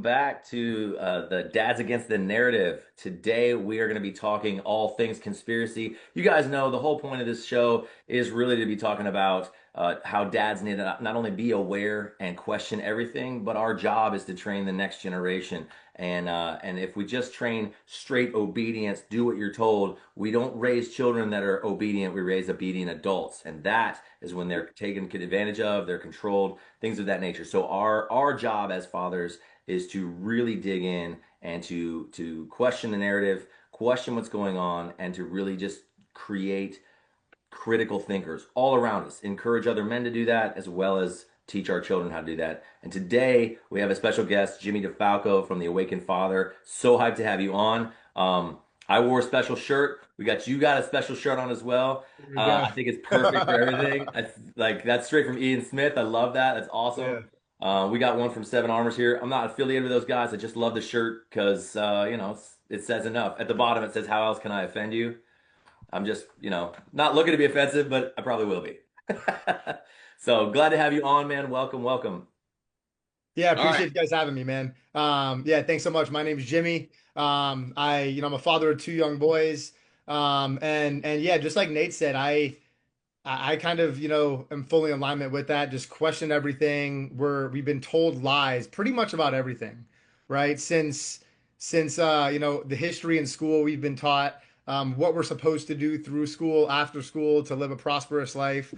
Back to the Dads Against the Narrative. Today we are going to be talking all things conspiracy. You guys know the whole point of this show is really to be talking about how dads need to not only be aware and question everything, but our job is to train the next generation. And if we just train straight obedience, do what you're told, we don't raise children that are obedient. We raise obedient adults, and that is when they're taken advantage of, they're controlled, things of that nature. So our job as fathers is to really dig in and to question the narrative, question what's going on, and to really just create critical thinkers all around us. Encourage other men to do that as well as teach our children how to do that. And today we have a special guest, Jimmy DeFalco from the Awakened Father. So hyped to have you on. I wore a special shirt. You got a special shirt on as well. There we go. I think it's perfect for everything. Like that's straight from Ian Smith. I love that. That's awesome. Yeah. We got one from Seven Armors here. I'm not affiliated with those guys. I just love the shirt because it says enough. At the bottom it says, "How else can I offend you?" I'm just not looking to be offensive, but I probably will be. So glad to have you on, man. Welcome, welcome. Yeah, All right. appreciate you guys having me, man. Yeah, thanks so much. My name is Jimmy. I'm a father of two young boys. And yeah, just like Nate said, I kind of, am fully in alignment with that. Just question everything. We've been told lies pretty much about everything, right? Since the history in school, we've been taught what we're supposed to do through school, after school to live a prosperous life.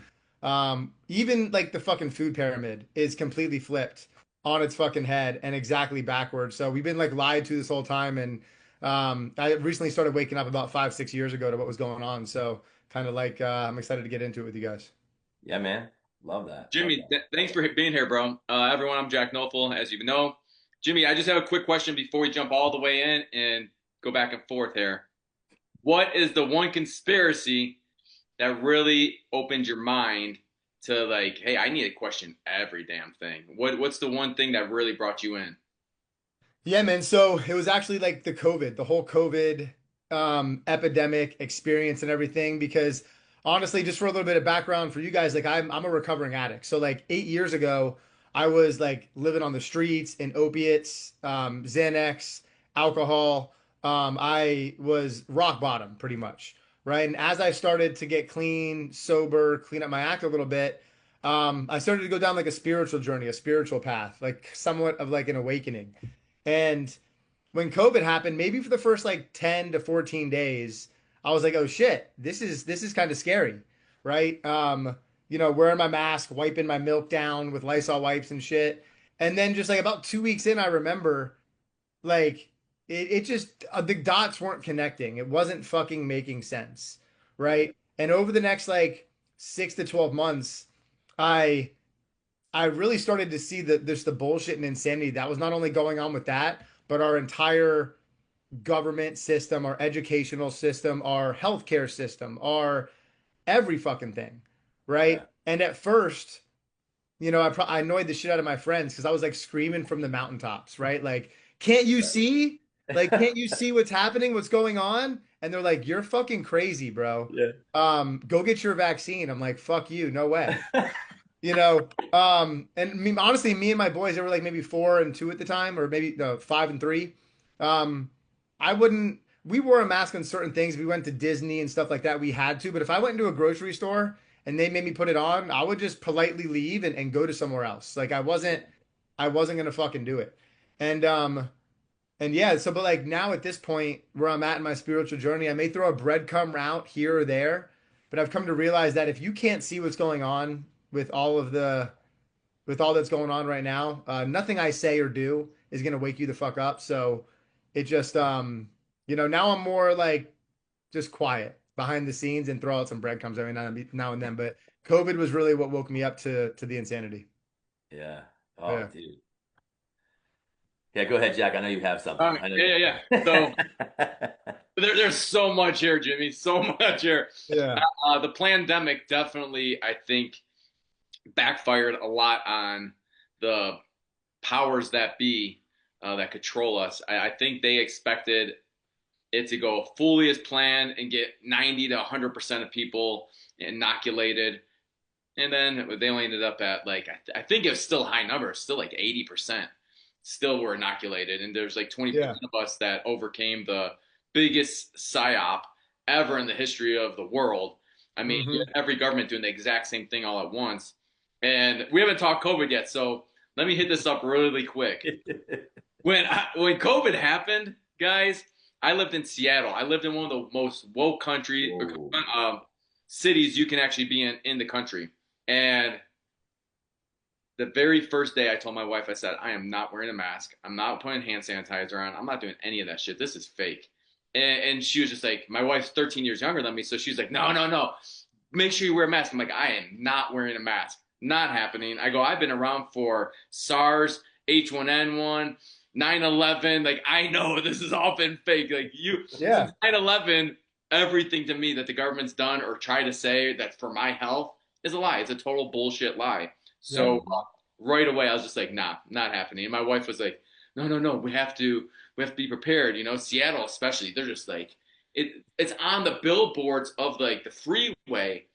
Even like the fucking food pyramid is completely flipped on its fucking head and exactly backwards. So we've been like lied to this whole time. And I recently started waking up about 5, 6 years ago to what was going on. So kind of like I'm excited to get into it with you guys. Yeah, man. Love that. Love Jimmy, that. thanks for being here, bro. Everyone, I'm Jack Nopel, as you know. Jimmy, I just have a quick question before we jump all the way in and go back and forth here. What is the one conspiracy that really opened your mind to like, hey, I need to question every damn thing? What's the one thing that really brought you in? Yeah, man. So it was actually like the whole COVID epidemic experience and everything. Because honestly, just for a little bit of background for you guys, like I'm a recovering addict. So like 8 years ago, I was like living on the streets in opiates, Xanax, alcohol. I was rock bottom pretty much, right? And as I started to get clean, sober, clean up my act a little bit, I started to go down like a spiritual journey, a spiritual path, like somewhat of like an awakening. And when COVID happened, maybe for the first like 10 to 14 days, I was like, oh shit, this is kind of scary, right? Wearing my mask, wiping my milk down with Lysol wipes and shit. And then just like about 2 weeks in, I remember like it just the dots weren't connecting. It wasn't fucking making sense, right? And over the next like 6 to 12 months, I I really started to see that there's the bullshit and insanity that was not only going on with that, but our entire government system, our educational system, our healthcare system, our every fucking thing, Yeah. right? And at first, I annoyed the shit out of my friends because I was like screaming from the mountaintops, right? Like, can't you see? Like, can't you see what's happening? What's going on? And they're like, you're fucking crazy, bro. Yeah. Go get your vaccine. I'm like, fuck you, no way. And honestly, me and my boys, they were like maybe 4 and 2 at the time, or maybe no, 5 and 3. Um, I wouldn't. We wore a mask on certain things. We went to Disney and stuff like that. We had to, but if I went into a grocery store and they made me put it on, I would just politely leave and go to somewhere else. Like I wasn't gonna fucking do it. And and yeah, so but like now at this point where I'm at in my spiritual journey, I may throw a breadcrumb route here or there, but I've come to realize that if you can't see what's going on with all that's going on right now, nothing I say or do is gonna wake you the fuck up. So it just now I'm more like just quiet behind the scenes and throw out some breadcrumbs every now and then. But COVID was really what woke me up to the insanity. Yeah. Oh, Yeah. dude. Yeah, go ahead, Jack. I know you have something. I know Yeah, you. yeah, yeah. So there's so much here, Jimmy. So much here. Yeah. The pandemic definitely, I think, backfired a lot on the powers that be that control us. I think they expected it to go fully as planned and get 90 to 100% of people inoculated. And then they only ended up at like, I think it was still a high number, still like 80%. still were inoculated. And there's like 20% Yeah. of us that overcame the biggest psyop ever in the history of the world. I mean, Hmm. every government doing the exact same thing all at once. And we haven't talked COVID yet, so let me hit this up really quick. When COVID happened, guys, I lived in Seattle. I lived in one of the most woke country Whoa. cities you can actually be in the country. And the very first day I told my wife, I said, I am not wearing a mask. I'm not putting hand sanitizer on. I'm not doing any of that shit. This is fake. And she was just like, my wife's 13 years younger than me. So she's like, no. Make sure you wear a mask. I'm like, I am not wearing a mask. Not happening. I go, I've been around for SARS, H1N1, 9/11. Like, I know this has all been fake. Like, since Yeah. 9/11, everything to me that the government's done or try to say that for my health is a lie. It's a total bullshit lie. Yep. So right away, I was just like, nah, not happening. And my wife was like, no, we have to be prepared. Seattle especially, they're just like, it's on the billboards of like the freeway.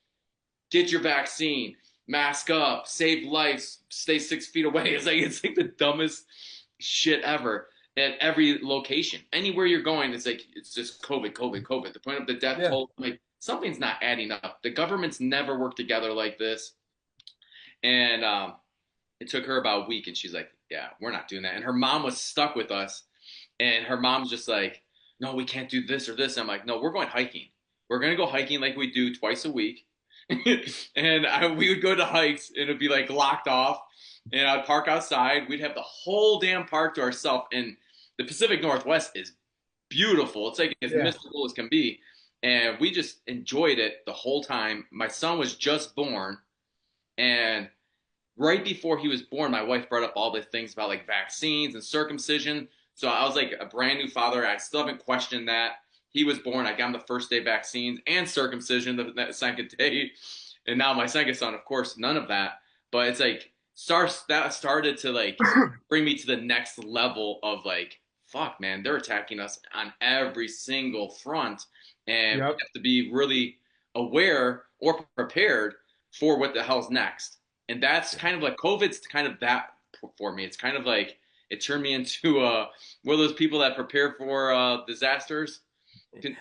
Get your vaccine, mask up, save lives, stay 6 feet away. It's like the dumbest shit ever at every location. Anywhere you're going, it's just COVID, COVID, COVID. The point of the death Yeah. toll, like something's not adding up. The government's never worked together like this. And it took her about a week, and she's like, "Yeah, we're not doing that." And her mom was stuck with us, and her mom's just like, "No, we can't do this or this." And I'm like, "No, we're going hiking. We're gonna go hiking like we do twice a week." And we would go to hikes, and it'd be like locked off, and I'd park outside. We'd have the whole damn park to ourselves, and the Pacific Northwest is beautiful. It's like as Yeah. mystical as can be, and we just enjoyed it the whole time. My son was just born, and right before he was born, my wife brought up all the things about like vaccines and circumcision. So I was like a brand new father. I still haven't questioned that. He was born. I got him the first day vaccines and circumcision the second day. And now my second son, of course, none of that. But it's like that started to like bring me to the next level of like, fuck, man, they're attacking us on every single front. And we Yep. have to be really aware or prepared for what the hell's next. And that's kind of like COVID's kind of that for me. It's kind of like it turned me into one of those people that prepare for disasters.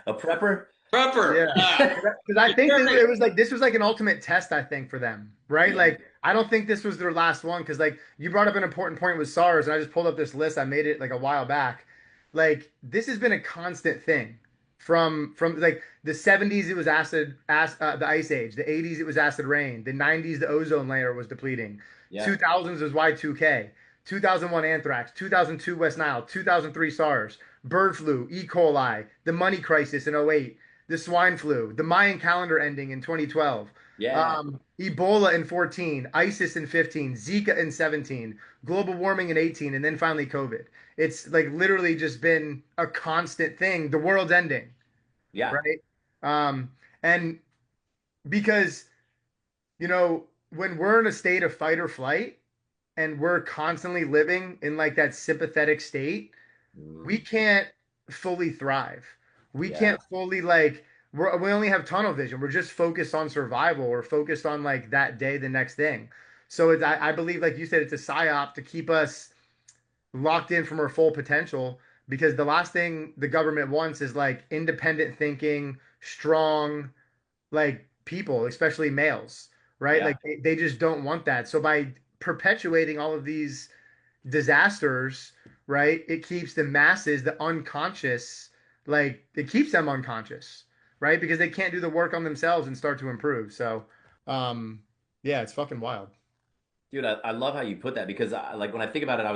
A prepper? Prepper. Yeah. Because I You think turned that it. it was like this was like an ultimate test, I think, for them, right? Yeah. Like I don't think this was their last one because like you brought up an important point with SARS, and I just pulled up this list. I made it like a while back. Like this has been a constant thing from like the 70s it was the ice age, the 80s it was acid rain, the 90s the ozone layer was depleting, Yeah. 2000s was Y2K, 2001 anthrax, 2002 West Nile, 2003 SARS, bird flu, E. coli, the money crisis in '08, the swine flu, the Mayan calendar ending in 2012, Yeah. Ebola in 14, ISIS in 15, Zika in 17, global warming in 18, and then finally COVID. It's like literally just been a constant thing. The world's ending, Yeah. right? Um, and because, when we're in a state of fight or flight and we're constantly living in like that sympathetic state, we Mm, can't fully thrive. We yeah. can't fully like we only have tunnel vision. We're just focused on survival. We're focused on like that day, the next thing. So I believe, like you said, it's a psyop to keep us locked in from our full potential because the last thing the government wants is like independent thinking, strong, like people, especially males, right? Yeah. Like they just don't want that. So by perpetuating all of these disasters, right? It keeps the masses, the unconscious, like it keeps them unconscious, right? Because they can't do the work on themselves and start to improve. So, um, yeah, it's fucking wild. Dude, I love how you put that because like when I think about it,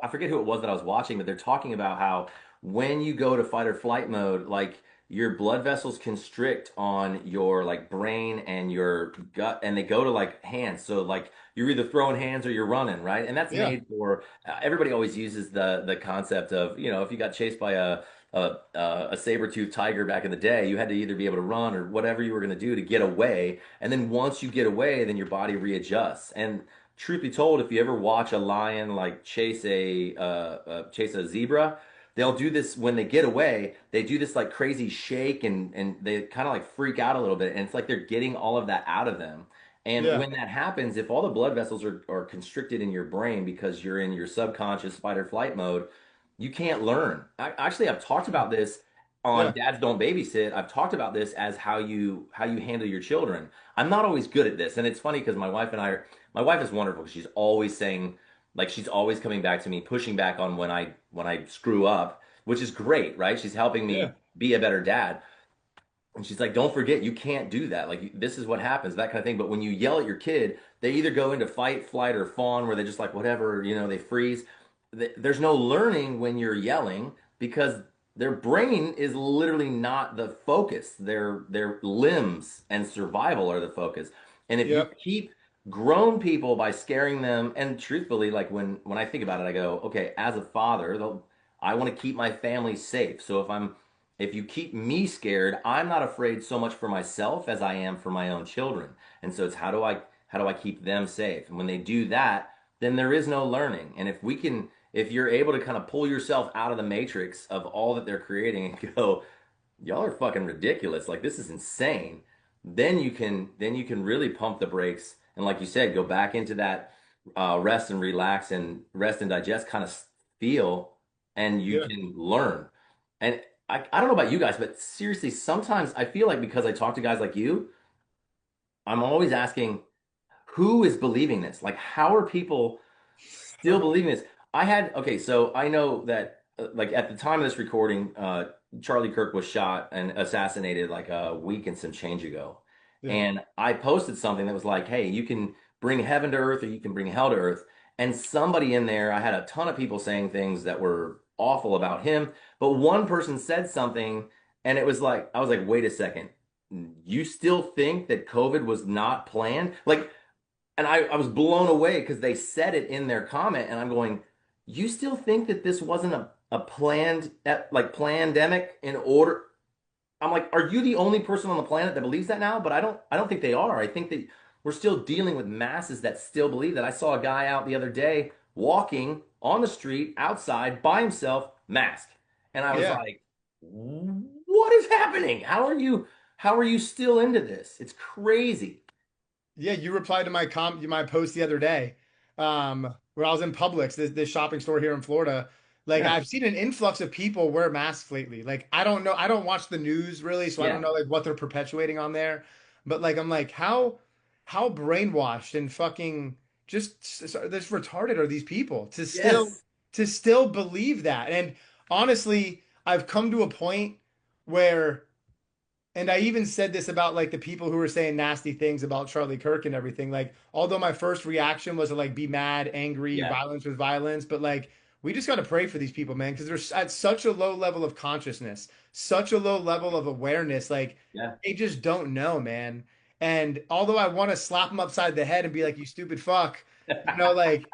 I forget who it was that I was watching, but they're talking about how when you go to fight or flight mode, like your blood vessels constrict on your like brain and your gut, and they go to like hands. So like you're either throwing hands or you're running, right? And that's Yeah. made for everybody always uses the concept of, if you got chased by a saber-toothed tiger back in the day, you had to either be able to run or whatever you were going to do to get away. And then once you get away, then your body readjusts. And truth be told, if you ever watch a lion like chase a zebra, they'll do this when they get away. They do this like crazy shake and they kind of like freak out a little bit, and it's like they're getting all of that out of them. And Yeah. when that happens, if all the blood vessels are constricted in your brain because you're in your subconscious fight or flight mode, you can't learn. Actually, I've talked about this on Yeah. Dads Don't Babysit. I've talked about this as how you handle your children. I'm not always good at this, and it's funny because my wife is wonderful. She's always saying, like, she's always coming back to me, pushing back on when I screw up, which is great, right? She's helping Yeah. me be a better dad. And she's like, don't forget, you can't do that. Like, this is what happens, that kind of thing. But when you yell at your kid, they either go into fight, flight, or fawn, where they just like, whatever, they freeze. There's no learning when you're yelling because their brain is literally not the focus. Their limbs and survival are the focus. And if you Yep. keep grown people by scaring them, and truthfully, like when I think about it, I go, okay, as a father, I want to keep my family safe. So if you keep me scared, I'm not afraid so much for myself as I am for my own children. And so it's how do I keep them safe? And when they do that, then there is no learning. And if you're able to kind of pull yourself out of the matrix of all that they're creating and go, y'all are fucking ridiculous. Like this is insane. Then you can really pump the brakes and like you said, go back into that rest and relax and rest and digest kind of feel, and you Yeah. can learn. And I don't know about you guys, but seriously, sometimes I feel like because I talk to guys like you, I'm always asking, who is believing this? Like, how are people still believing this? Okay, so I know that, like, at the time of this recording, Charlie Kirk was shot and assassinated like a week and some change ago. Yeah. And I posted something that was like, hey, you can bring heaven to earth or you can bring hell to earth. And somebody in there, I had a ton of people saying things that were awful about him, but one person said something, and it was like, I was like, wait a second. You still think that COVID was not planned? Like, and I was blown away because they said it in their comment, and I'm going, you still think that this wasn't a planned like pandemic in order? I'm like, are you the only person on the planet that believes that now? But I don't think they are. I think that we're still dealing with masses that still believe that. I saw a guy out the other day walking on the street outside by himself, masked. And I was Yeah. like, what is happening? How are you still into this? It's crazy. Yeah, you replied to my post the other day, where I was in Publix, this shopping store here in Florida. Like Yeah. I've seen an influx of people wear masks lately. Like I don't know, I don't watch the news really, so I don't Yeah. know like what they're perpetuating on there. But like I'm like, how brainwashed and fucking this retarded are these people to still Yes. believe that? And honestly, I've come to a point where. And I even said this about like the people who were saying nasty things about Charlie Kirk and everything. Like, although my first reaction was to like be mad, angry, Yeah. violence with violence, but like we just got to pray for these people, man, because they're at such a low level of consciousness, such a low level of awareness. Like, Yeah. they just don't know, man. And although I want to slap them upside the head and be like, "You stupid fuck," like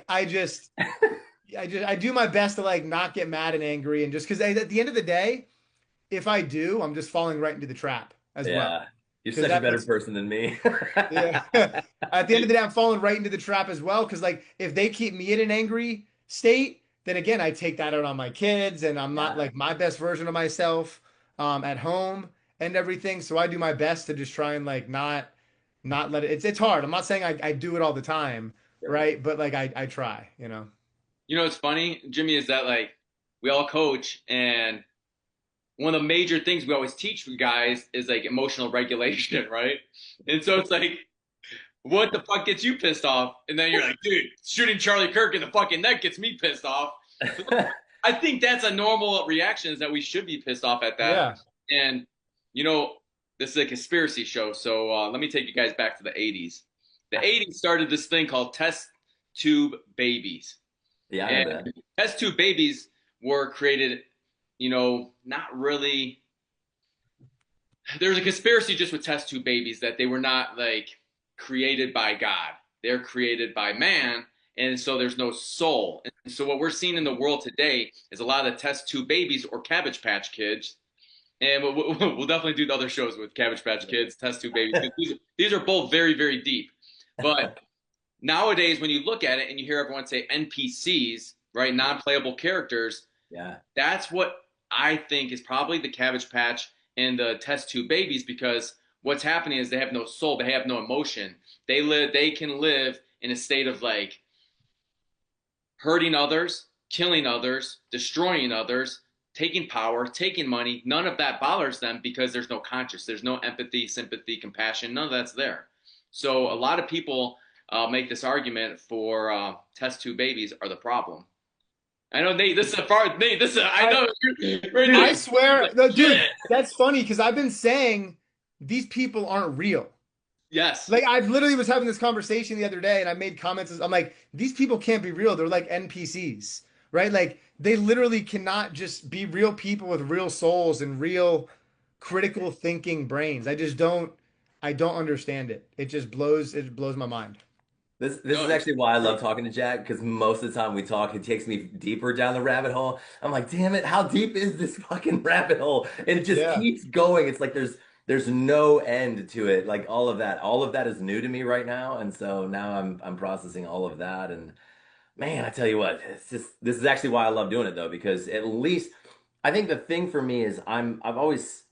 I do my best to like not get mad and angry and just because at the end of the day if I do, I'm just falling right into the trap as well. Yeah. You're Because such a that better makes, person than me. yeah. At the end of the day, I'm falling right into the trap as well. Because like, if they keep me in an angry state, then again, I take that out on my kids, and I'm not Yeah. like my best version of myself at home and everything. So I do my best to just try and like not let it. It's hard. I'm not saying I do it all the time, Sure. right? But like I try, You know what's funny, Jimmy, is that like we all coach, and one of the major things we always teach you guys is like emotional regulation, right? And so it's like, what the fuck gets you pissed off? And then you're like, dude, shooting Charlie Kirk in the fucking neck gets me pissed off. I think that's a normal reaction, is that we should be pissed off at that. Yeah. And, you know, this is a conspiracy show. So let me take you guys back to the 80s. The 80s started this thing called test tube babies. Yeah, I remember And test tube babies were created, not really. There's a conspiracy just with test tube babies that they were not like created by God. They're created by man, and so there's no soul. And so what we're seeing in the world today is a lot of test tube babies or Cabbage Patch Kids. And we'll definitely do the other shows with Cabbage Patch Kids, test tube babies. These are both very, very deep. But nowadays, when you look at it and you hear everyone say NPCs, right, non-playable characters, that. that's what I think is probably the Cabbage Patch and the test tube babies, because what's happening is they have no soul, they have no emotion. They can live in a state of like hurting others, killing others, destroying others, taking power, taking money. None of that bothers them because there's no conscience. There's no empathy, sympathy, compassion. None of that's there. So a lot of people make this argument for test tube babies are the problem. I know, Nate. This is a far Nate. This is I I, know. Right I now, swear, no, dude, shit. that's funny because I've been saying these people aren't real. Yes. Like I literally was having this conversation the other day and I made comments. I'm like, these people can't be real. They're like NPCs, right? Like they literally cannot just be real people with real souls and real critical thinking brains. I don't understand it. It blows my mind. This No, is it's actually why I true. love talking to Jack because most of the time we talk, it takes me deeper down the rabbit hole. I'm like, damn it, how deep is this fucking rabbit hole? And it just Yeah. keeps going. It's like there's no end to it. Like all of that is new to me right now, and so now I'm processing all of that. And man, I tell you what, it's just this is actually why I love doing it though, because at least I think the thing for me is I've always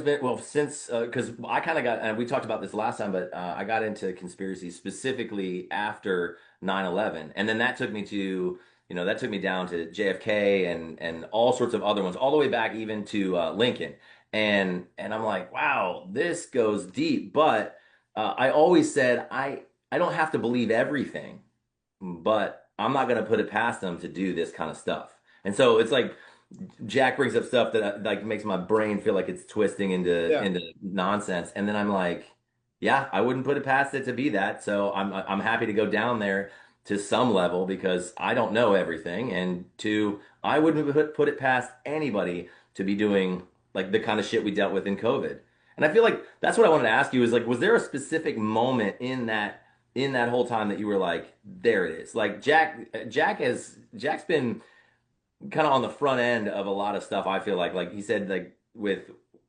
been, well, since, because I kind of got, and we talked about this last time, but I got into conspiracy specifically after 9/11. And then that took me to, that took me down to JFK and all sorts of other ones, all the way back even to Lincoln. And I'm like, wow, this goes deep. But I always said, I don't have to believe everything, but I'm not going to put it past them to do this kind of stuff. And so it's like, Jack brings up stuff that like makes my brain feel like it's twisting Yeah. into nonsense, and then I'm like, yeah, I wouldn't put it past it to be that. So I'm happy to go down there to some level because I don't know everything, and two, I wouldn't put it past anybody to be doing like the kind of shit we dealt with in COVID. And I feel like that's what I wanted to ask you is like, was there a specific moment in that whole time that you were like, there it is? Like Jack's been kind of on the front end of a lot of stuff. I feel like he said like with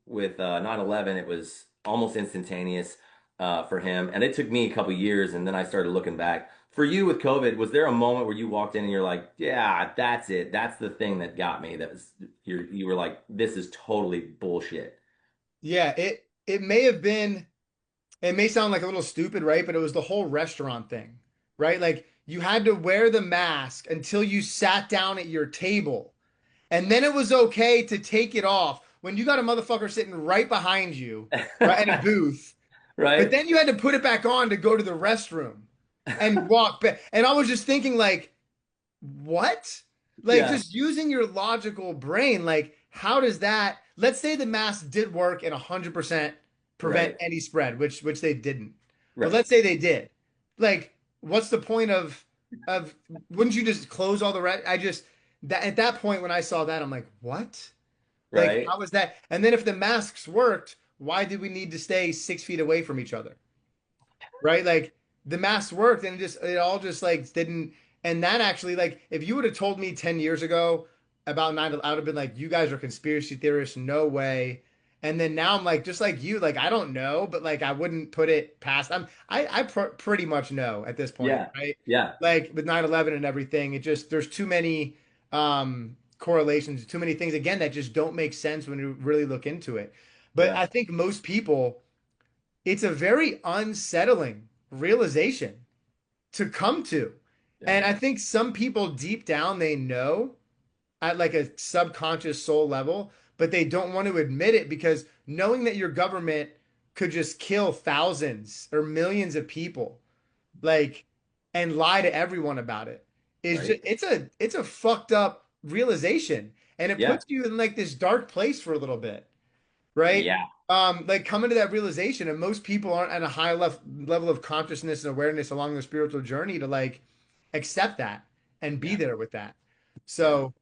9/11 it was almost instantaneous for him, and it took me a couple years, and then I started looking back. For you with COVID, was there a moment where you walked in and you're like, yeah, that's it, that's the thing that got me, that was you were like, this is totally bullshit? Yeah, it may have been it may sound like a little stupid, right? But it was the whole restaurant thing, right? Like you had to wear the mask until you sat down at your table. And then it was okay to take it off when you got a motherfucker sitting right behind you, right, in a booth. But Right. then you had to put it back on to go to the restroom and walk back. And I was just thinking, like, what? Like, Yeah. just using your logical brain, like, how does that, let's say the mask did work and 100% prevent Right. any spread, which they didn't. But Right. let's say they did. Like, what's the point of wouldn't you just close all the rest? I just that at that point when I saw that, I'm like, what? Like, Right. how is that? And then if the masks worked, why did we need to stay 6 feet away from each other? Right? Like the masks worked and it all just like didn't. And that actually, like, if you would have told me 10 years ago about 9, I would have been like, you guys are conspiracy theorists, no way. And then now I'm like, just like you, like, I don't know, but like, I wouldn't put it past. Pretty much know at this point, Yeah. right? Yeah. Like with 9/11 and everything, there's too many correlations, too many things again that just don't make sense when you really look into it. But Yeah. I think most people, it's a very unsettling realization to come to. Yeah. And I think some people deep down they know at like a subconscious soul level, but they don't want to admit it because knowing that your government could just kill thousands or millions of people, like, and lie to everyone about it is just Right. it's a fucked up realization. And it Yeah. puts you in like this dark place for a little bit, right? Yeah. Like coming to that realization, and most people aren't at a high level of consciousness and awareness along their spiritual journey to like accept that and be Yeah. there with that. Yeah. So,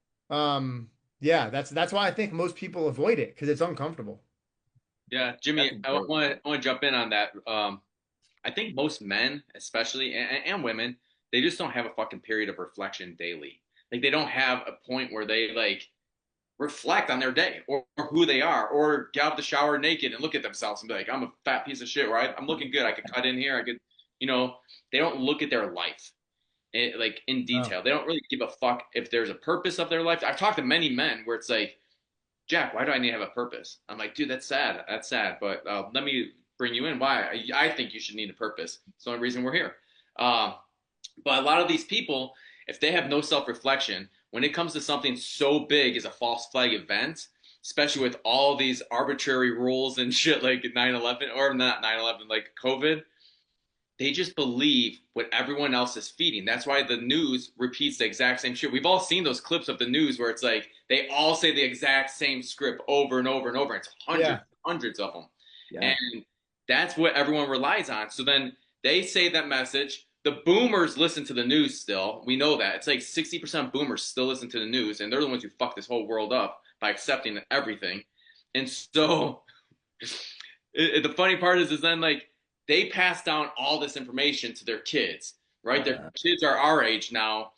yeah, that's why I think most people avoid it because it's uncomfortable. Yeah, That's Jimmy, a I great want point. to jump in on that. I think most men, especially and women, they just don't have a fucking period of reflection daily. Like they don't have a point where they like reflect on their day or who they are, or get out of the shower naked and look at themselves and be like, I'm a fat piece of shit, right? I'm looking good. I could cut in here. I could, you know, they don't look at their life like in Oh, detail. They don't really give a fuck if there's a purpose of their life. I've talked to many men where it's like Jack, why do I need to have a purpose? I'm like, dude, that's sad. That's sad. But let me bring you in. Why? I think you should need a purpose. It's the only reason we're here. Um, but a lot of these people, if they have no self reflection, when it comes to something so big as a false flag event, especially with all these arbitrary rules and shit like 9/11 or not 9/11, like COVID, they just believe what everyone else is feeding. That's why the news repeats the exact same shit. We've all seen those clips of the news where it's like they all say the exact same script over and over and over. It's Yeah. hundreds of them. Yeah. And that's what everyone relies on. So then they say that message. The boomers listen to the news still. We know that. It's like 60% boomers still listen to the news, and they're the ones who fuck this whole world up by accepting everything. And so the funny part is then like they pass down all this information to their kids, right? Their kids are our age now.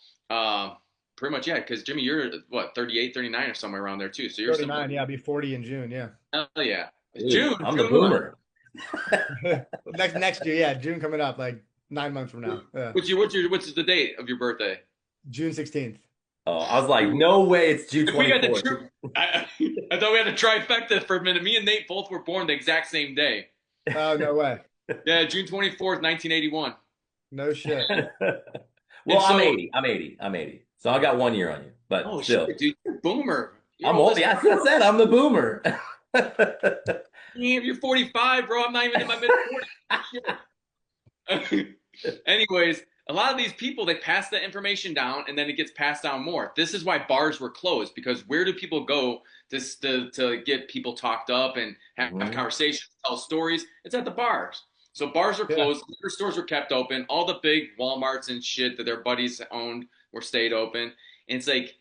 Pretty much, yeah, because Jimmy, you're what, 38, 39 or somewhere around there too. So you're 39, still, yeah, I'll be 40 in June, yeah. hell yeah. Dude, June, I'm the June what? boomer. Next year, yeah, June coming up, like 9 months from now. Yeah. What's the date of your birthday? June 16th. Oh, I was like, no way, it's June If we got the 24th. true, I thought we had a trifecta for a minute. Me and Nate both were born the exact same day. Oh, no way. Yeah, June 24th, 1981. No shit. Well, So, I'm 80. I'm 80. So I got 1 year on you, but oh still. shit, dude, you're a boomer. You're I'm old. Yeah, that's what I said. I'm the boomer. Damn, you're 45, bro. I'm not even in my mid 40s. Anyways, a lot of these people they pass the information down and then it gets passed down more. This is why bars were closed because where do people go to get people talked up and have Mhm. conversations, tell stories? It's at the bars. So bars are Yeah. closed, liquor stores were kept open, all the big Walmarts and shit that their buddies owned were stayed open. And it's like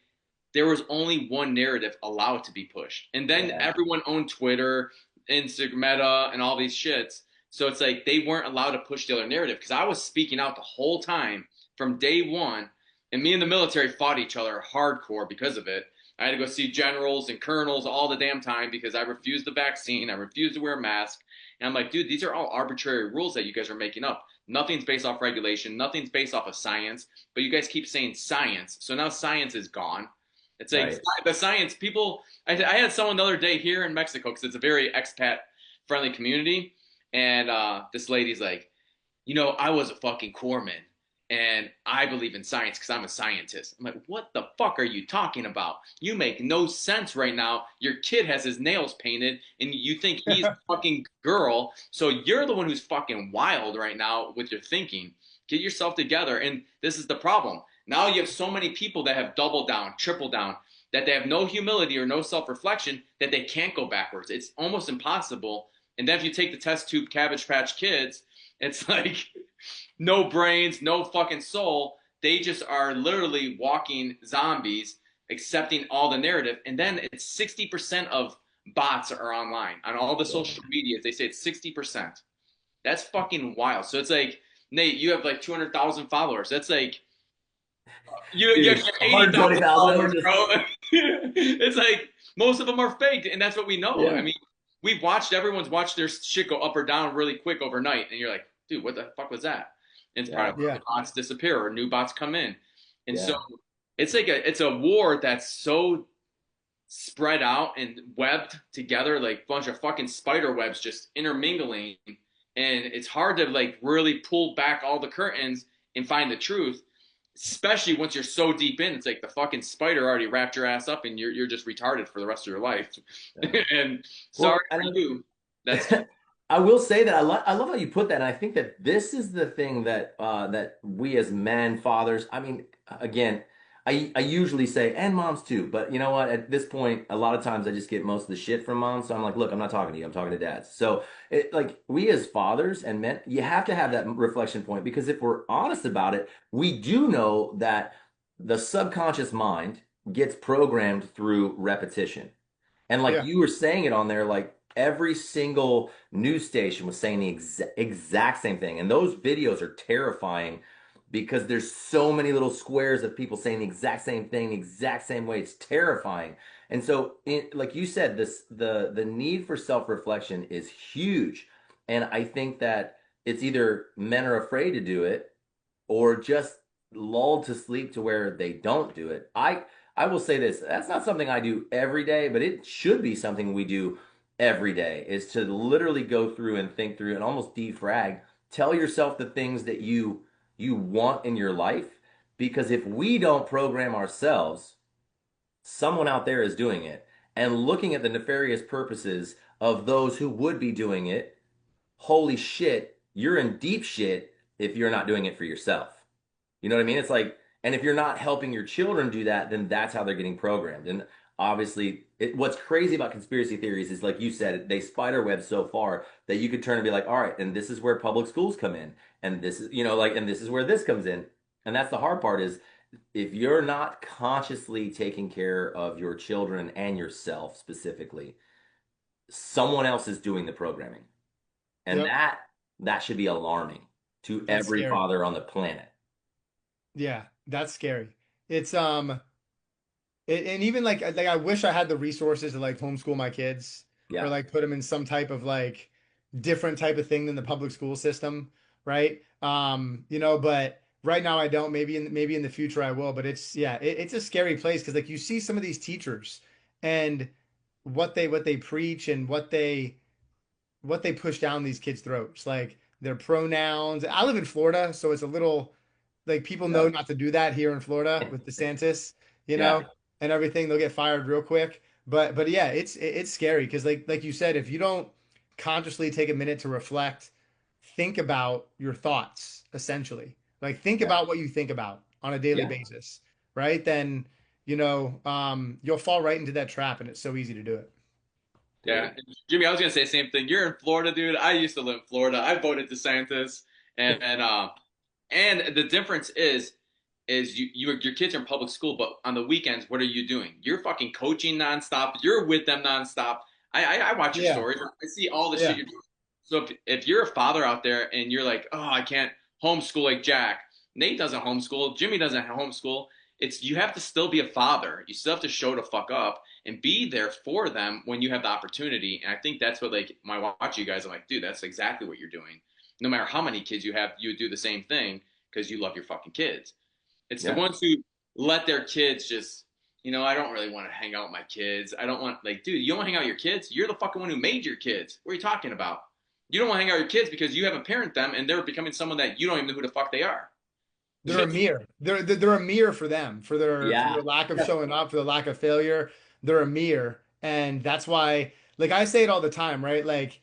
there was only one narrative allowed to be pushed. And then Yeah. everyone owned Twitter, Instagram, Meta, and all these shits. So it's like they weren't allowed to push the other narrative because I was speaking out the whole time from day one. And me and the military fought each other hardcore because of it. I had to go see generals and colonels all the damn time because I refused the vaccine. I refused to wear a mask. And I'm like, dude, these are all arbitrary rules that you guys are making up. Nothing's based off regulation. Nothing's based off of science. But you guys keep saying science. So now science is gone. It's like Right. the science people. I had someone the other day here in Mexico because it's a very expat friendly community, and this lady's like, I was a fucking corpsman, and I believe in science because I'm a scientist. I'm like, what the fuck are you talking about? You make no sense right now. Your kid has his nails painted, and you think he's a fucking girl, so you're the one who's fucking wild right now with your thinking. Get yourself together, and this is the problem. Now you have so many people that have doubled down, tripled down, that they have no humility or no self-reflection that they can't go backwards. It's almost impossible. And then if you take the test tube Cabbage Patch Kids, it's like no brains, no fucking soul. They just are literally walking zombies, accepting all the narrative. And then it's 60% of bots are online on all the social medias. They say it's 60%. That's fucking wild. So it's like, Nate, you have like 200,000 followers. That's like you have 80,000 followers, bro. It's like most of them are fake, and that's what we know. Yeah. I mean, everyone's watched their shit go up or down really quick overnight, and you're like, dude, what the fuck was that? And it's probably Yeah. the bots disappear or new bots come in, and Yeah. so it's like it's a war that's so spread out and webbed together, like a bunch of fucking spider webs just intermingling, and it's hard to like really pull back all the curtains and find the truth, especially once you're so deep in. It's like the fucking spider already wrapped your ass up and you're just retarded for the rest of your life. Yeah. And Well, sorry and for you. That's I will say that I love how you put that, and I think that this is the thing that that we as men, fathers. I mean, again, I usually say, and moms too, but you know what? At this point, a lot of times I just get most of the shit from moms. So I'm like, look, I'm not talking to you. I'm talking to dads. So like we as fathers and men, you have to have that reflection point because if we're honest about it, we do know that the subconscious mind gets programmed through repetition. And like Yeah. you were saying it on there, like every single news station was saying the exact same thing. And those videos are terrifying because there's so many little squares of people saying the exact same thing, the exact same way. It's terrifying. And so, like you said, the need for self-reflection is huge. And I think that it's either men are afraid to do it or just lulled to sleep to where they don't do it. I will say this, that's not something I do every day, but it should be something we do every day is to literally go through and think through and almost defrag. Tell yourself the things that you want in your life because if we don't program ourselves, someone out there is doing it and looking at the nefarious purposes of those who would be doing it. Holy shit, you're in deep shit if you're not doing it for yourself. You know what I mean? It's like, and if you're not helping your children do that, then that's how they're getting programmed. And obviously, what's crazy about conspiracy theories is, like you said, they spider web so far that you could turn and be like, all right, and this is where public schools come in, and this is, like, and this is where this comes in. And that's the hard part is if you're not consciously taking care of your children and yourself specifically, someone else is doing the programming. And Yep. that should be alarming to That's every scary. father on the planet. Yeah, that's scary. It's and even like I wish I had the resources to like homeschool my kids or Yeah. like put them in some type of like different type of thing than the public school system, right? But right now I don't. Maybe in the future I will. But it's yeah, it's a scary place because like you see some of these teachers and what they preach and what they push down these kids' throats, like their pronouns. I live in Florida, so it's a little like people know Yeah. not to do that here in Florida with DeSantis, you Yeah. know, and everything. They'll get fired real quick. But yeah, it's scary because like you said, if you don't consciously take a minute to reflect, think about your thoughts essentially. Like think Yeah. about what you think about on a daily Yeah. basis, right? Then you'll fall right into that trap, and it's so easy to do it. Yeah, Dude. Jimmy, I was gonna say the same thing. You're in Florida, dude. I used to live in Florida. I voted DeSantis, and the difference is your kids are in public school, but on the weekends, what are you doing? You're fucking coaching nonstop. You're with them nonstop. I watch your Yeah, stories. I see all the shit yeah. you're doing. So if you're a father out there and you're like, oh, I can't homeschool like Jack. Nate doesn't homeschool. Jimmy doesn't homeschool. It's you have to still be a father. You still have to show the fuck up and be there for them when you have the opportunity. And I think that's what like my watch you guys. I'm like, dude, that's exactly what you're doing. No matter how many kids you have, you do the same thing because you love your fucking kids. It's the Yeah. ones who let their kids just, I don't really want to hang out with my kids. I don't want, like, dude, you don't want to hang out with your kids. You're the fucking one who made your kids. What are you talking about? You don't want to hang out with your kids because you haven't parented them and they're becoming someone that you don't even know who the fuck they are. They're a mirror. They're a mirror for them, for Yeah. their lack of showing up, for the lack of failure. They're a mirror, and that's why, like I say it all the time, right? Like,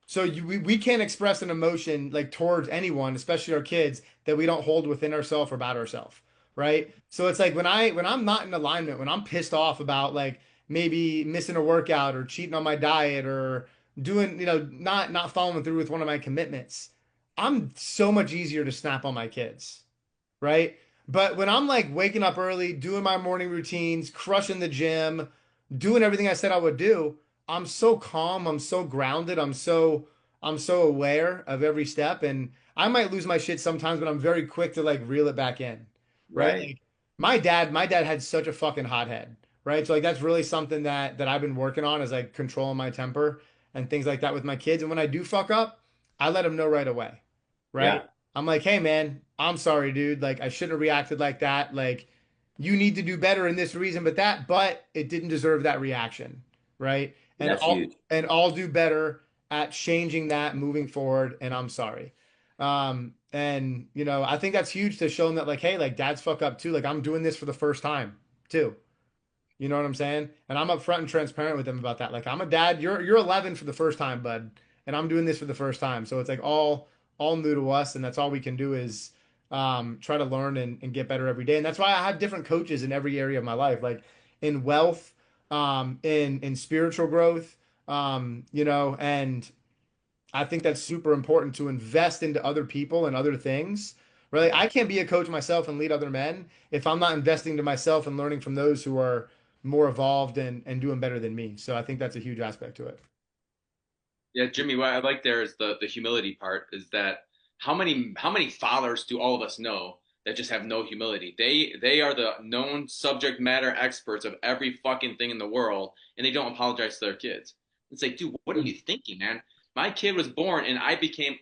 so we can't express an emotion like towards anyone, especially our kids, that we don't hold within ourselves or about ourselves, right? So it's like when I'm not in alignment, when I'm pissed off about like maybe missing a workout or cheating on my diet or doing, not following through with one of my commitments, I'm so much easier to snap on my kids, right? But when I'm like waking up early, doing my morning routines, crushing the gym, doing everything I said I would do, I'm so calm, I'm so grounded, I'm so aware of every step, and I might lose my shit sometimes, but I'm very quick to like reel it back in, right? Right. Like my dad had such a fucking hothead, right? So like that's really something that I've been working on is like controlling my temper and things like that with my kids. And when I do fuck up, I let them know right away, right? Yeah. I'm like, hey man, I'm sorry, dude. Like I shouldn't have reacted like that. Like you need to do better in this reason, but it didn't deserve that reaction, right? And That's I'll huge. and I'll do better at changing that moving forward. And I'm sorry. And I think that's huge to show them that like, hey, like dads fuck up too. Like I'm doing this for the first time too. You know what I'm saying? And I'm upfront and transparent with them about that. Like I'm a dad. You're 11 for the first time, bud, and I'm doing this for the first time. So it's like all new to us, and that's all we can do is try to learn and get better every day. And that's why I have different coaches in every area of my life, like in wealth, in spiritual growth, and I think that's super important to invest into other people and other things. Really, I can't be a coach myself and lead other men if I'm not investing to myself and learning from those who are more evolved and doing better than me. So I think that's a huge aspect to it. Yeah, Jimmy, what I like there is the humility part is that how many fathers do all of us know that just have no humility? They are the known subject matter experts of every fucking thing in the world, and they don't apologize to their kids. It's like, dude, what are you thinking, man? My kid was born and I became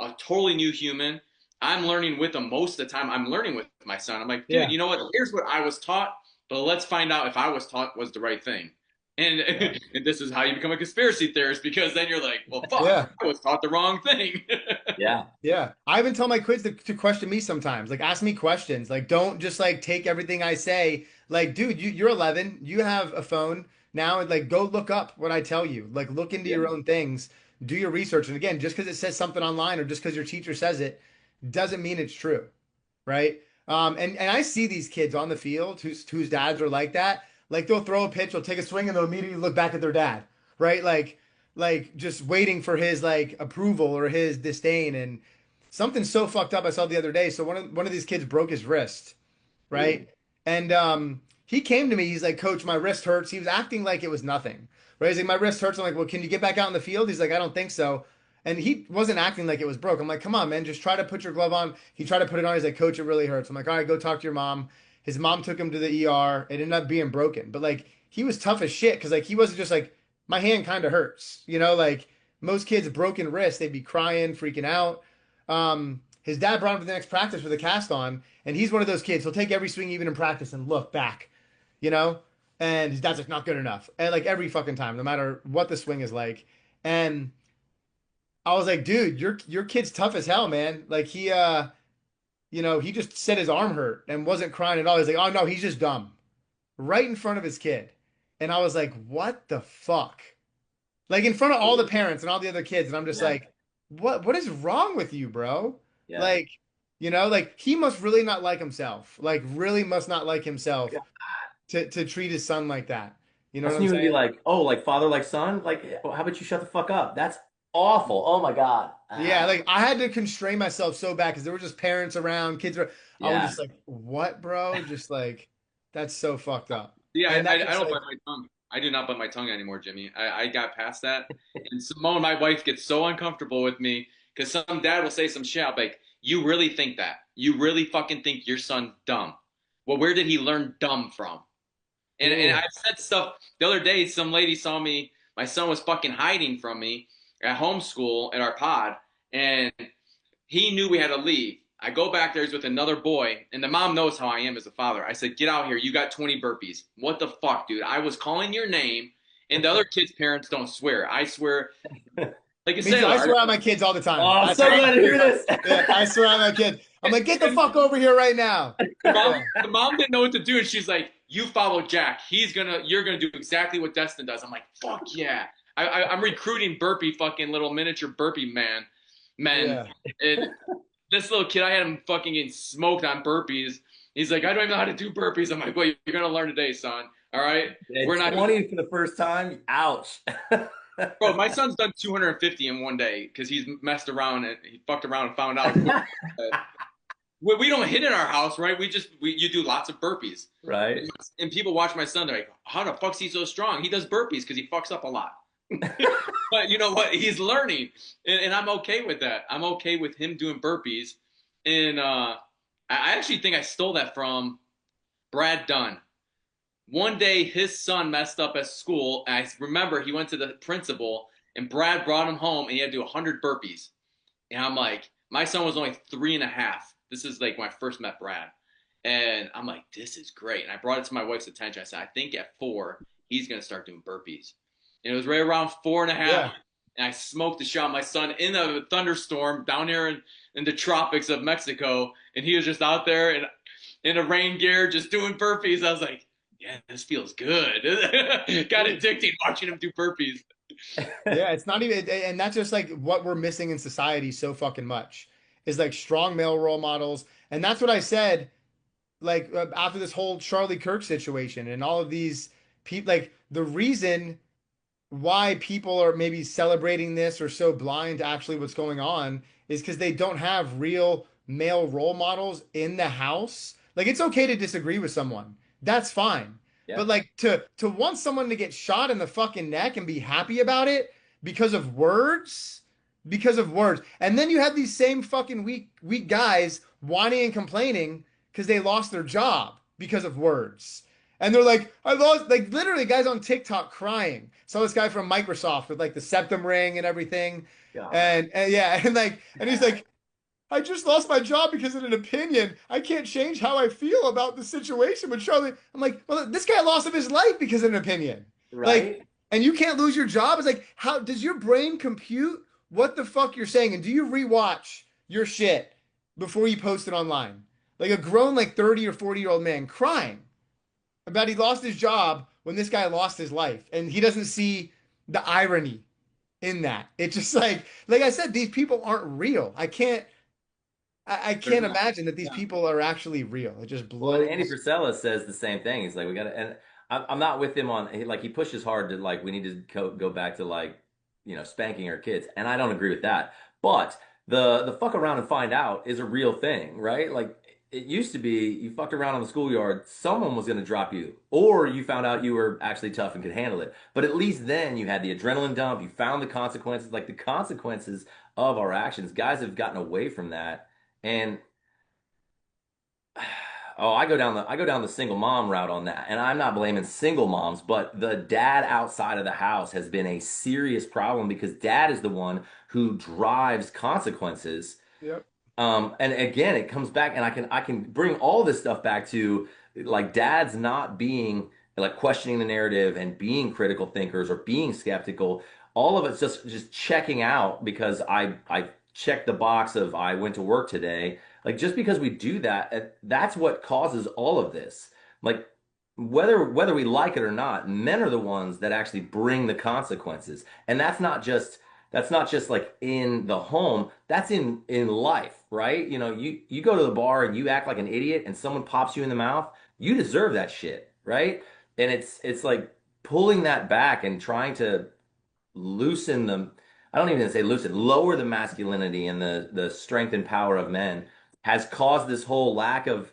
a totally new human. I'm learning with him most of the time. I'm learning with my son. I'm like, dude, Yeah. you know what? Here's what I was taught. but let's find out if I was taught was the right thing. And Yeah. and this is how you become a conspiracy theorist because then you're like, well, fuck, Yeah. I was taught the wrong thing. Yeah. Yeah. I even tell my kids to question me sometimes. Like, ask me questions. Like, don't just like take everything I say. Like, dude, you're 11. You have a phone now. And like, go look up what I tell you. Like, look into Yeah. your own things. Do your research. And again, just because it says something online or just because your teacher says it doesn't mean it's true. Right. And I see these kids on the field whose dads are like that. Like, they'll throw a pitch, they'll take a swing, and they'll immediately look back at their dad. Right. Like just waiting for his like approval or his disdain. And something so fucked up I saw the other day. So one of these kids broke his wrist, Ooh. right? And he came to me. He's like, "Coach, my wrist hurts." He was acting like it was nothing, right? He's like, "My wrist hurts." I'm like, "Well, can you get back out in the field?" He's like, "I don't think so." And he wasn't acting like it was broke. I'm like, "Come on, man, just try to put your glove on." He tried to put it on. He's like, "Coach, it really hurts." I'm like, "All right, go talk to your mom." His mom took him to the ER. It ended up being broken, but like he was tough as shit because like he wasn't just like my hand kind of hurts, like most kids broken wrist, they'd be crying, freaking out. His dad brought him to the next practice with a cast on, and he's one of those kids. He'll take every swing, even in practice, and look back, you know. And his dad's like, not good enough, and like every fucking time, no matter what the swing is like. And I was like, dude, your kid's tough as hell, man. Like he just said his arm hurt and wasn't crying at all. He's like, oh no, he's just dumb, right in front of his kid. And I was like, what the fuck? Like in front of all the parents and all the other kids, and I'm just Yeah. like, what is wrong with you, bro? Yeah. Like, like he must really not like himself. Like really must not like himself to treat his son like that. You know what Mustn't I'm even be saying? like, oh, like father, like son? Like, how about you shut the fuck up? That's awful. Oh my God. Yeah, Ah. like I had to constrain myself so bad because there were just parents around, kids were I was Yeah. just like, what, bro? Just like that's so fucked up. Yeah, And that I just don't like bite my tongue. I do not bite my tongue anymore, Jimmy. I got past that. And Simone, my wife, gets so uncomfortable with me because some dad will say some shit. I'll be like, you really think that? You really fucking think your son's dumb? Well, where did he learn dumb from? And ooh, I've said stuff the other day. Some lady saw me. My son was fucking hiding from me at homeschool at our pod, and he knew we had to leave. I go back there, he's with another boy, and the mom knows how I am as a father. I said, get out here. You got 20 burpees. What the fuck, dude? I was calling your name, and the other kids' parents don't swear. I swear, like a me too. I sailor. swear at my kids all the Oh, time. I'm I so swear at glad my to hear kids. this. Yeah, I swear at my kid. I'm like, get the And fuck over here right now. the mom, Yeah. the mom didn't know what to do, and she's like, you follow Jack. You're gonna do exactly what Destin does. I'm like, fuck yeah. I'm recruiting burpee fucking little miniature burpee men. Yeah. And this little kid, I had him fucking getting smoked on burpees. He's like, I don't even know how to do burpees. I'm like, well, you're gonna learn today, son. All right, we're At not, 20 for the first time. Ouch. bro. My son's done 250 in one day because he's messed around and he fucked around and found out. We don't hit in our house, right? You do lots of burpees, Right. and people watch my son. They're like, how the fuck's he so strong? He does burpees because he fucks up a lot. But you know what? He's learning, and I'm okay with that. I'm okay with him doing burpees, and I actually think I stole that from Brad Dunn. One day, his son messed up at school, and I remember he went to the principal, and Brad brought him home, and he had to do 100 burpees. And I'm like, my son was only 3.5. This is like when I first met Brad, and I'm like, this is great. And I brought it to my wife's attention. I said, I think at 4, he's gonna start doing burpees. And it was right around 4.5. Yeah. And I smoked the shot. My son in a thunderstorm down here in the tropics of Mexico, and he was just out there in a rain gear just doing burpees. I was like, yeah, this feels good. Got addicted watching him do burpees. Yeah, it's not even, and that's just like what we're missing in society so fucking much is like strong male role models. And that's what I said, like after this whole Charlie Kirk situation and all of these people, like the reason why people are maybe celebrating this or so blind to actually what's going on is because they don't have real male role models in the house. Like it's okay to disagree with someone. That's fine. But Yeah. like to want someone to get shot in the fucking neck and be happy about it because of words, because of words. And then you have these same fucking weak guys whining and complaining because they lost their job because of words. And they're like, I lost, like literally guys on TikTok crying. Saw this guy from Microsoft with like the septum ring and everything. God. And yeah, and like, and he's like, I just lost my job because of an opinion. I can't change how I feel about the situation with Charlie. I'm like, well, this guy lost of his life because of an opinion. Like, Right? and you can't lose your job. It's like, how does your brain compute what the fuck you're saying? And do you rewatch your shit before you post it online? Like a grown, like 30 or 40-year-old man crying about he lost his job when this guy lost his life. And he doesn't see the irony in that. It's just like I said, these people aren't real. I They're can't not. imagine that these Yeah. people are actually real. It just Well, and Andy blows. Frisella says the same thing. He's like, we got to, and I'm not with him on, like, he pushes hard to, like, we need to go back to, like, spanking our kids. And I don't agree with that. But the fuck around and find out is a real thing, right? Like, it used to be you fucked around on the schoolyard, someone was going to drop you, or you found out you were actually tough and could handle it. But at least then you had the adrenaline dump, you found the consequences, like the consequences of our actions. Guys have gotten away from that. And oh, I go down the single mom route on that. And I'm not blaming single moms, but the dad outside of the house has been a serious problem because dad is the one who drives consequences. Yep. And again, it comes back, and I can bring all this stuff back to like dads not being like questioning the narrative and being critical thinkers or being skeptical. All of it's just checking out because I checked the box of I went to work today. Like just because we do that, that's what causes all of this. Like whether we like it or not, men are the ones that actually bring the consequences, and that's not just like in the home, that's in life, right? You go to the bar and you act like an idiot and someone pops you in the mouth, you deserve that shit, right? And it's like pulling that back and trying to loosen the I don't even say loosen, lower the masculinity and the strength and power of men has caused this whole lack of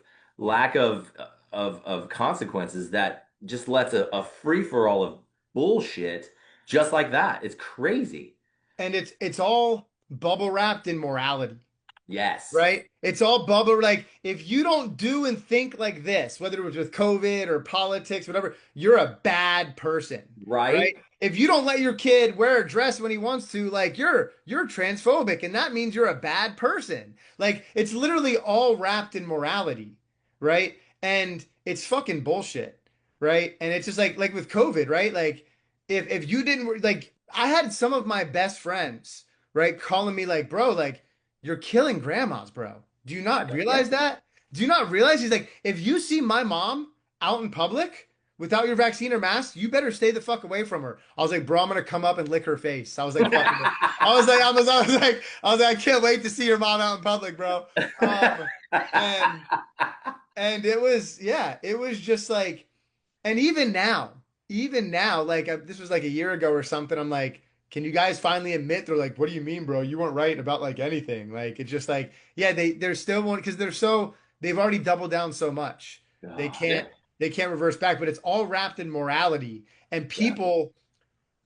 consequences that just lets a free for all of bullshit just like that. It's crazy. And it's all bubble wrapped in morality, Yes. right? It's all bubble. Like if you don't do and think like this, whether it was with COVID or politics, whatever, you're a bad person, right? Right? If you don't let your kid wear a dress when he wants to, like you're transphobic, and that means you're a bad person. Like it's literally all wrapped in morality, right? And it's fucking bullshit, right? And it's just like with COVID, right? Like if you didn't like, I had some of my best friends, right, calling me like, bro, like you're killing grandmas, bro. Do you not Yeah. realize that? Do you not realize he's like, if you see my mom out in public without your vaccine or mask, you better stay the fuck away from her. I was like, bro, I'm gonna come up and lick her face. I was like, fucking it. I was like, I can't wait to see your mom out in public, bro. Um, and and it was, yeah, it was just like, and even now, like this was like a year ago or something. I'm like, can you guys finally admit? They're like, what do you mean, bro? You weren't right about like anything. Like it's just like, yeah, they're still one because they've already doubled down so much. They God. Yeah. can't they can't reverse back. But it's all wrapped in morality and Yeah. people.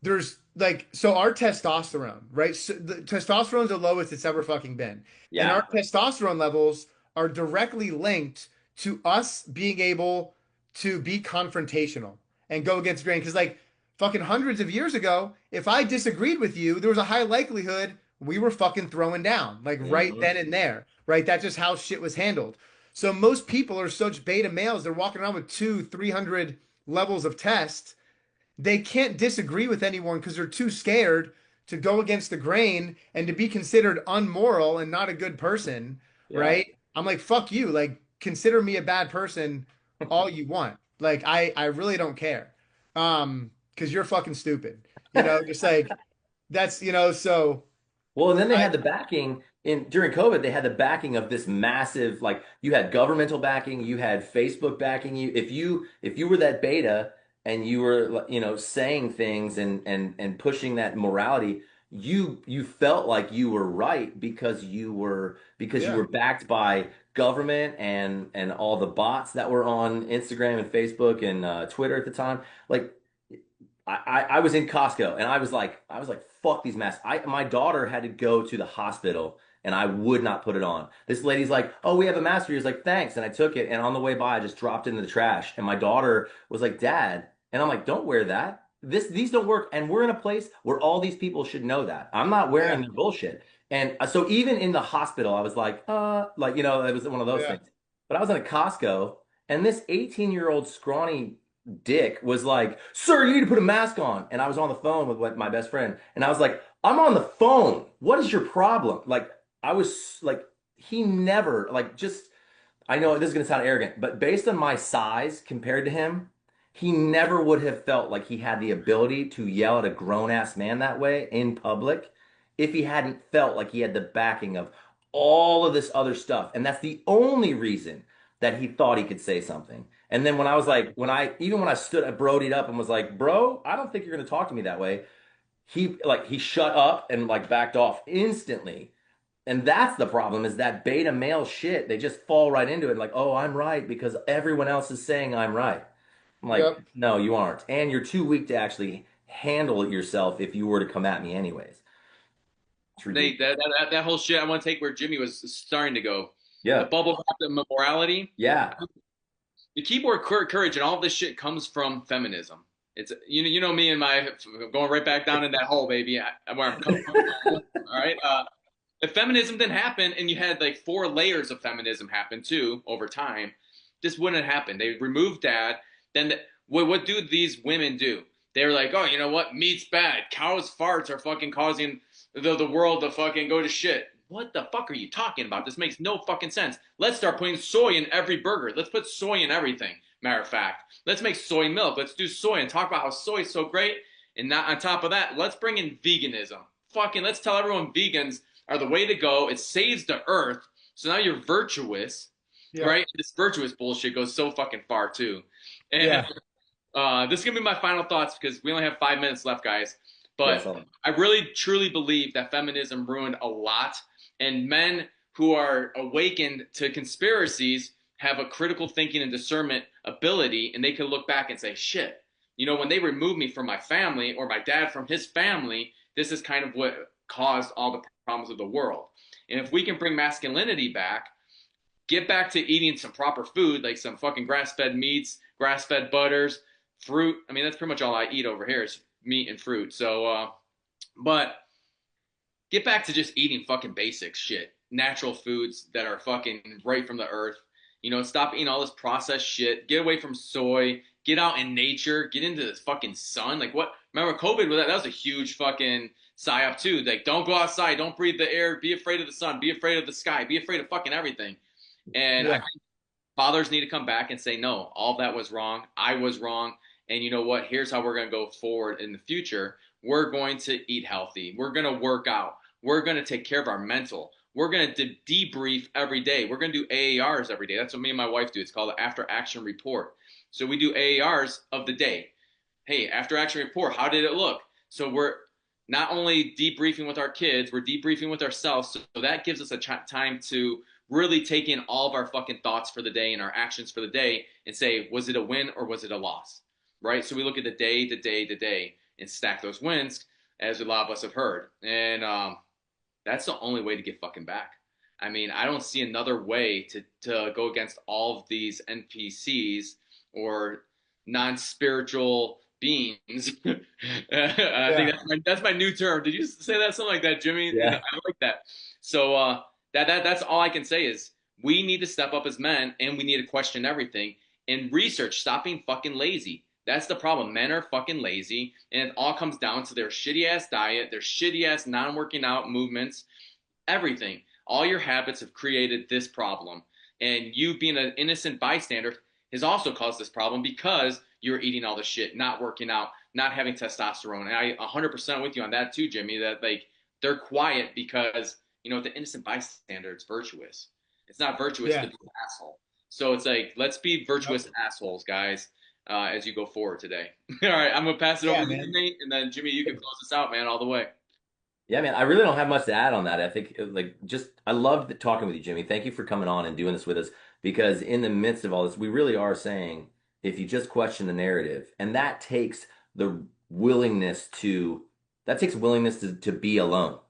There's like so our testosterone, right? So the testosterone's the lowest it's ever fucking been, and our Yeah. testosterone levels are directly linked to us being able to be confrontational and go against grain. Because like fucking hundreds of years ago, if I disagreed with you, there was a high likelihood we were fucking throwing down, like right Hmm. then and there, right? That's just how shit was handled. So most people are such beta males, they're walking around with 300 levels of test they can't disagree with anyone because they're too scared to go against the grain and to be considered unmoral and not a good person, Yeah. right? I'm like, fuck you. Like, consider me a bad person all you want. Like, I really don't care. Because you're fucking stupid. Just like so Well, and then they I had the backing in during COVID, they had the backing of this massive, like you had governmental backing, you had Facebook backing you. If you were that beta and you were, saying things and pushing that morality, you felt like you were right because you were yeah. backed by government and all the bots that were on Instagram and Facebook and Twitter at the time. Like I was in Costco and I was like, fuck these masks. My daughter had to go to the hospital and I would not put it on. This lady's like, oh, we have a mask for you. I was like, thanks. And I took it and on the way by I just dropped it in the trash. And my daughter was like, Dad. And I'm like, don't wear that. These don't work. And we're in a place where all these people should know that. I'm not wearing Yeah. their bullshit. And so even in the hospital, I was like, it was one of those Yeah. things. But I was in a Costco, and this 18-year-old scrawny dick was like, "Sir, you need to put a mask on." And I was on the phone with my best friend, and I was like, "I'm on the phone. What is your problem?" Like, I was like, he never, like, just, I know this is going to sound arrogant, but based on my size compared to him, he never would have felt like he had the ability to yell at a grown ass man that way in public if he hadn't felt like he had the backing of all of this other stuff. And that's the only reason that he thought he could say something. And then when I was like, even when I stood, I brodied up and was like, "Bro, I don't think you're going to talk to me that way." He shut up and like backed off instantly. And that's the problem is that beta male shit. They just fall right into it like, "Oh, I'm right because everyone else is saying I'm right." I'm like, Yep. "No, you aren't. And you're too weak to actually handle it yourself if you were to come at me anyways." It's Nate, ridiculous. that whole shit, I want to take where Jimmy was starting to go. The Yeah. bubble wrap, the morality, Yeah. the keyboard courage, and all this shit comes from feminism. It's you know me and my going right back down in that hole, baby. Where I'm coming from. All right. If feminism didn't happen, and you had like 4 layers of feminism happen too over time, this wouldn't happen. They removed dad. Then what do these women do? They're like, oh, you know what? Meat's bad. Cows' farts are fucking causing the world to fucking go to shit. What the fuck are you talking about? This makes no fucking sense. Let's start putting soy in every burger. Let's put soy in everything. Matter of fact, let's make soy milk. Let's do soy and talk about how soy is so great. And not on top of that, let's bring in veganism. Fucking let's tell everyone vegans are the way to go. It saves the earth. So now you're virtuous, Yep. right? This virtuous bullshit goes so fucking far too. And Yeah. this is gonna be my final thoughts because we only have 5 minutes left, guys. Yeah. But So, I really truly believe that feminism ruined a lot, and men who are awakened to conspiracies have a critical thinking and discernment ability, and they can look back and say, "Shit, you know, when they removed me from my family or my dad from his family, this is kind of what caused all the problems of the world." And if we can bring masculinity back, get back to eating some proper food, like some fucking grass-fed meats, grass-fed butters, fruit. I mean, that's pretty much all I eat over here is meat and fruit. So, but get back to just eating fucking basic shit, natural foods that are fucking right from the earth. You know, stop eating all this processed shit. Get away from soy. Get out in nature. Get into the fucking sun. Like what? Remember COVID? That was a huge fucking psyop too. Like, don't go outside. Don't breathe the air. Be afraid of the sun. Be afraid of the sky. Be afraid of fucking everything. And I Yeah. think fathers need to come back and say, no, all that was wrong. I was wrong. And you know what? Here's how we're going to go forward in the future. We're going to eat healthy. We're going to work out. We're going to take care of our mental. We're going to debrief every day. We're going to do AARs every day. That's what me and my wife do. It's called the After Action Report. So we do AARs of the day. Hey, After Action Report, how did it look? So we're not only debriefing with our kids, we're debriefing with ourselves. So that gives us a time to really take in all of our fucking thoughts for the day and our actions for the day and say, was it a win or was it a loss? Right? So we look at the day, and stack those wins, as a lot of us have heard. And that's the only way to get fucking back. I mean, I don't see another way to go against all of these NPCs or non-spiritual beings. I think Yeah. that's my new term. Did you say that something like that, Jimmy? And yeah. I like that. So that's all I can say is we need to step up as men and we need to question everything and research. Stop being fucking lazy. That's the problem. Men are fucking lazy, and it all comes down to their shitty ass diet, their shitty ass non working out movements, everything. All your habits have created this problem. And you being an innocent bystander has also caused this problem because you're eating all the shit, not working out, not having testosterone. And I 100% with you on that too, Jimmy, that like they're quiet because, you know, the innocent bystander, it's virtuous. It's not virtuous to Yeah. be an asshole. So it's like, let's be Yep. virtuous assholes, guys, as you go forward today. All right, I'm going to pass it over Yeah, to you, man. Nate, and then Jimmy, you can close this out, man, all the way. Yeah, man, I really don't have much to add on that. I think like just I loved talking with you, Jimmy. Thank you for coming on and doing this with us because in the midst of all this, we really are saying if you just question the narrative, and the willingness to that takes willingness to be alone.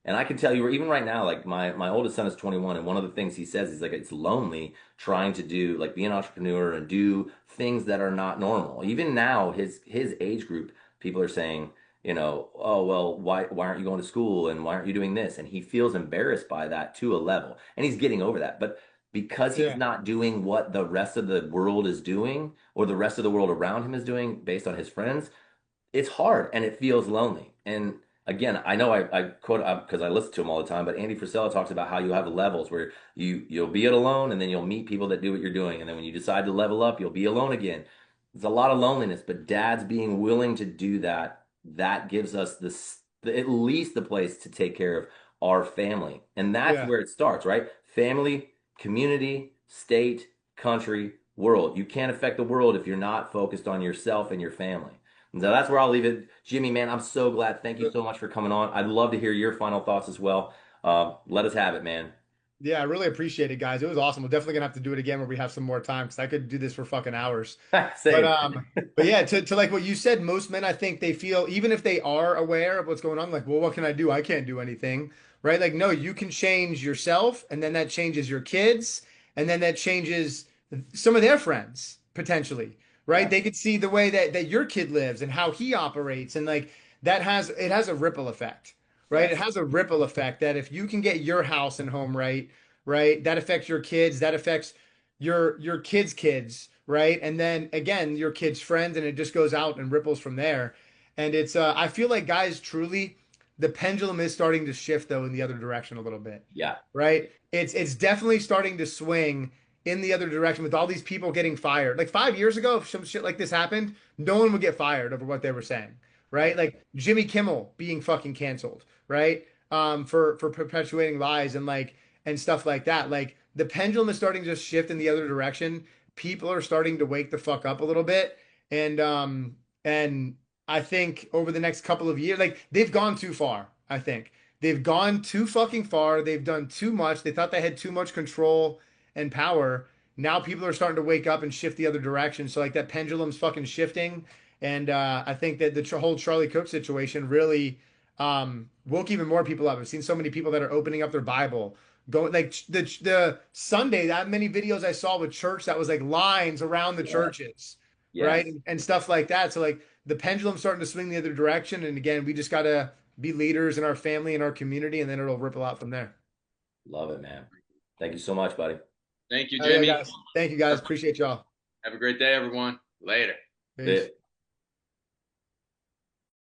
And I can tell you, even right now, like my oldest son is 21, and one of the things he says is like it's lonely trying to do like be an entrepreneur and do things that are not normal. Even now, his age group, people are saying oh well, why aren't you going to school and why aren't you doing this? And he feels embarrassed by that to a level, and he's getting over that. But because he's Yeah. not doing what the rest of the world is doing or the rest of the world around him is doing based on his friends, it's hard and it feels lonely. And again, I know I quote because I listen to him all the time, but Andy Frisella talks about how you have levels where you'll be it alone and then you'll meet people that do what you're doing. And then when you decide to level up, you'll be alone again. It's a lot of loneliness, but dad's being willing to do that, that gives us at least the place to take care of our family. And that's Yeah. where it starts, right? Family, community, state, country, world. You can't affect the world if you're not focused on yourself and your family. And so that's where I'll leave it. Jimmy, man, I'm so glad. Thank you so much for coming on. I'd love to hear your final thoughts as well. Let us have it, man. Yeah, I really appreciate it, guys. It was awesome. We're definitely gonna have to do it again when we have some more time because I could do this for fucking hours. But Same. but yeah, to like what you said, most men I think they feel even if they are aware of what's going on, like, well, what can I do? I can't do anything, right? Like, no, you can change yourself, and then that changes your kids, and then that changes some of their friends potentially, right? Yeah. They could see the way that your kid lives and how he operates, and like that has it has a ripple effect, right? It Yes. has a ripple effect that if you can get your house and home right, right? That affects your kids, that affects your kids' kids, right? And then again, your kids' friends, and it just goes out and ripples from there. And it's I feel like guys truly the pendulum is starting to shift though in the other direction a little bit, Yeah. right? It's definitely starting to swing in the other direction with all these people getting fired. Like 5 years ago, if some shit like this happened, no one would get fired over what they were saying, right? Right. Like Jimmy Kimmel being fucking canceled, right? For perpetuating lies and like and stuff like that. Like the pendulum is starting to shift in the other direction. People are starting to wake the fuck up a little bit, and I think over the next couple of years, like they've gone too far. I think they've gone too fucking far. They've done too much. They thought they had too much control and power. Now people are starting to wake up and shift the other direction. So like that pendulum's fucking shifting, and I think that the whole Charlie Cook situation really woke even more people up. I've seen so many people that are opening up their Bible, go like the Sunday that many videos I saw with church that was like lines around the Yes. churches, right, Yes. and stuff like that. So like the pendulum's starting to swing the other direction, and again, we just gotta be leaders in our family and our community, and then it'll ripple out from there. Love it, man. Thank you so much, buddy. Thank you, Hell yeah, Jimmy. guys. Thank you guys. Appreciate y'all. Have a great day, everyone. Later. Peace.